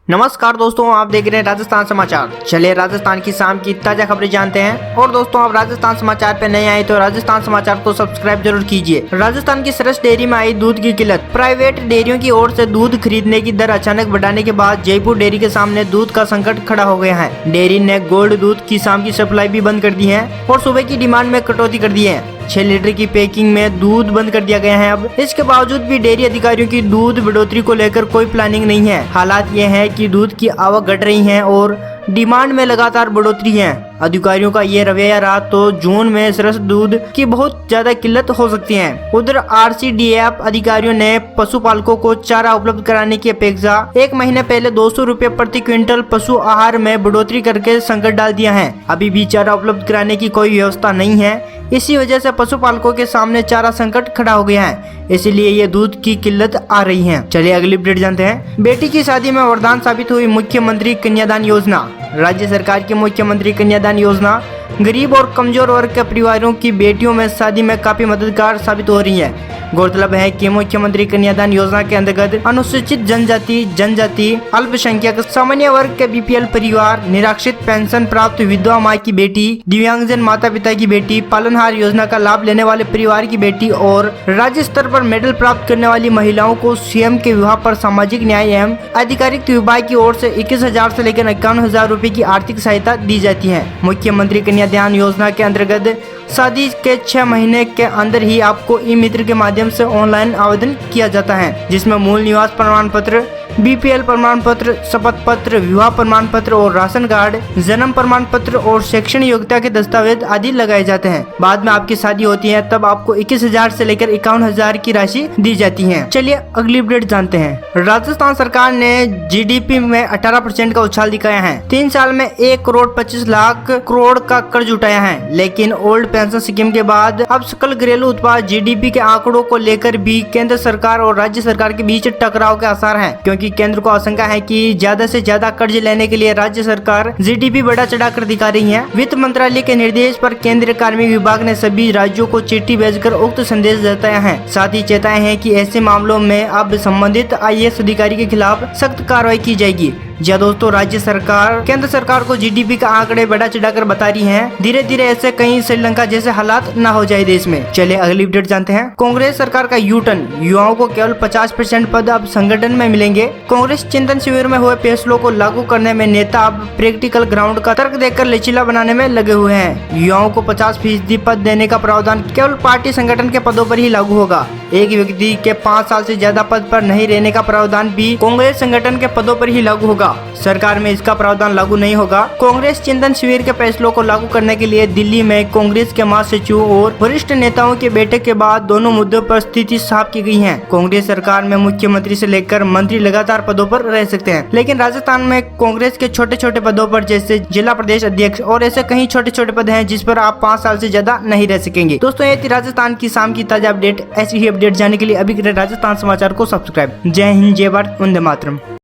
नमस्कार दोस्तों, आप देख रहे हैं राजस्थान समाचार। चलिए राजस्थान की शाम की ताजा खबरें जानते हैं। और दोस्तों, आप राजस्थान समाचार पे नए आए तो राजस्थान समाचार को सब्सक्राइब जरूर कीजिए। राजस्थान की सरस डेयरी में आई दूध की किल्लत। प्राइवेट डेयरियों की ओर से दूध खरीदने की दर अचानक बढ़ाने के बाद जयपुर डेयरी के सामने दूध का संकट खड़ा हो गया है। डेयरी ने गोल्ड दूध की शाम की सप्लाई भी बंद कर दी है और सुबह की डिमांड में कटौती कर दी है। 6 लीटर की पैकिंग में दूध बंद कर दिया गया है। अब इसके बावजूद भी डेयरी अधिकारियों की दूध बढ़ोतरी को लेकर कोई प्लानिंग नहीं है। हालात ये है कि दूध की आवक घट रही है और डिमांड में लगातार बढ़ोतरी है। अधिकारियों का ये रवैया रहा तो जून में सरस दूध की बहुत ज्यादा किल्लत हो सकती है। उधर RCDF अधिकारियों ने पशुपालकों को चारा उपलब्ध कराने की अपेक्षा 1 महीने पहले 200 रुपए प्रति क्विंटल पशु आहार में बढ़ोतरी करके संकट डाल दिया है। अभी भी चारा उपलब्ध कराने की कोई व्यवस्था नहीं है। इसी वजह से पशुपालकों के सामने चारा संकट खड़ा हो गया है, इसीलिए ये दूध की किल्लत आ रही है। चलिए अगली अपडेट जानते हैं। बेटी की शादी में वरदान साबित हुई मुख्यमंत्री कन्यादान योजना। राज्य सरकार की मुख्यमंत्री कन्यादान योजना गरीब और कमजोर वर्ग के परिवारों की बेटियों में शादी में काफी मददगार साबित हो रही है। गौरतलब है कि मुख्यमंत्री कन्यादान योजना के अंतर्गत अनुसूचित जनजाति, अल्पसंख्यक, सामान्य वर्ग के BPL परिवार, निराश्रित पेंशन प्राप्त विधवा माँ की बेटी, दिव्यांगजन माता पिता की बेटी, पालनहार योजना का लाभ लेने वाले परिवार की बेटी और राज्य स्तर पर मेडल प्राप्त करने वाली महिलाओं को CM के विवाह पर सामाजिक न्याय एवं आधिकारिक विभाग की ओर से 21,000 से लेकर 51,000 रूपए की आर्थिक सहायता दी जाती है। मुख्यमंत्री कन्यादान योजना के अंतर्गत शादी के 6 महीने के अंदर ही आपको ई-मित्र के माध्यम से ऑनलाइन आवेदन किया जाता है, जिसमें मूल निवास प्रमाण पत्र, BPL प्रमाण पत्र, शपथ पत्र, विवाह प्रमाण पत्र और राशन कार्ड, जन्म प्रमाण पत्र और शैक्षणिक योग्यता के दस्तावेज आदि लगाए जाते हैं। बाद में आपकी शादी होती है तब आपको 21,000 से लेकर 51,000 की राशि दी जाती है। चलिए अगली अपडेट जानते हैं। राजस्थान सरकार ने GDP में 18% का उछाल दिखाया है। 3 साल में 1 करोड़ 25 लाख करोड़ का कर्ज उठाया है। लेकिन ओल्ड पेंशन स्कीम के बाद अब सकल घरेलू उत्पाद GDP के आंकड़ों को लेकर भी केंद्र सरकार और राज्य सरकार के बीच टकराव के आसार हैं, क्योंकि केंद्र को आशंका है कि ज्यादा से ज्यादा कर्ज लेने के लिए राज्य सरकार GDP बढ़ा चढ़ाकर दिखा रही है। वित्त मंत्रालय के निर्देश पर केंद्रीय कार्मिक विभाग ने सभी राज्यों को चिट्ठी भेजकर उक्त संदेश जताया है। साथ ही चेताया है कि ऐसे मामलों में अब संबंधित IAS अधिकारी के खिलाफ सख्त कार्रवाई की जाएगी। जी दोस्तों, राज्य सरकार केंद्र सरकार को GDP का आंकड़े बढ़ा चढ़ाकर बता रही है। धीरे धीरे ऐसे कहीं श्रीलंका जैसे हालात न हो जाए देश में। चलिए अगली अपडेट जानते हैं। कांग्रेस सरकार का U-टर्न, युवाओं को केवल 50% पद अब संगठन में मिलेंगे। कांग्रेस चिंतन शिविर में हुए फैसलों को लागू करने में नेता अब प्रैक्टिकल ग्राउंड का तर्क देकर लचीला बनाने में लगे हुए हैं। युवाओं को 50% पद देने का प्रावधान केवल पार्टी संगठन के पदों पर ही लागू होगा। एक व्यक्ति के 5 साल से ज्यादा पद पर नहीं रहने का प्रावधान भी कांग्रेस संगठन के पदों पर ही लागू होगा। सरकार में इसका प्रावधान लागू नहीं होगा। कांग्रेस चिंतन शिविर के फैसलों को लागू करने के लिए दिल्ली में कांग्रेस के महासचिव और वरिष्ठ नेताओं की बैठक के बाद दोनों मुद्दों पर स्थिति साफ की गई है। कांग्रेस सरकार में मुख्यमंत्री से लेकर मंत्री लगातार पदों पर रह सकते हैं, लेकिन राजस्थान में कांग्रेस के छोटे छोटे पदों पर जैसे जिला प्रदेश अध्यक्ष और ऐसे कई छोटे छोटे पद हैं जिस पर आप 5 साल से ज्यादा नहीं रह सकेंगे। दोस्तों, ये थी राजस्थान की शाम की ताजा अपडेट। ऐसी ही अपडेट जानने के लिए अभी राजस्थान समाचार को सब्सक्राइब। जय हिंद, जय भारत, वंदे मातरम।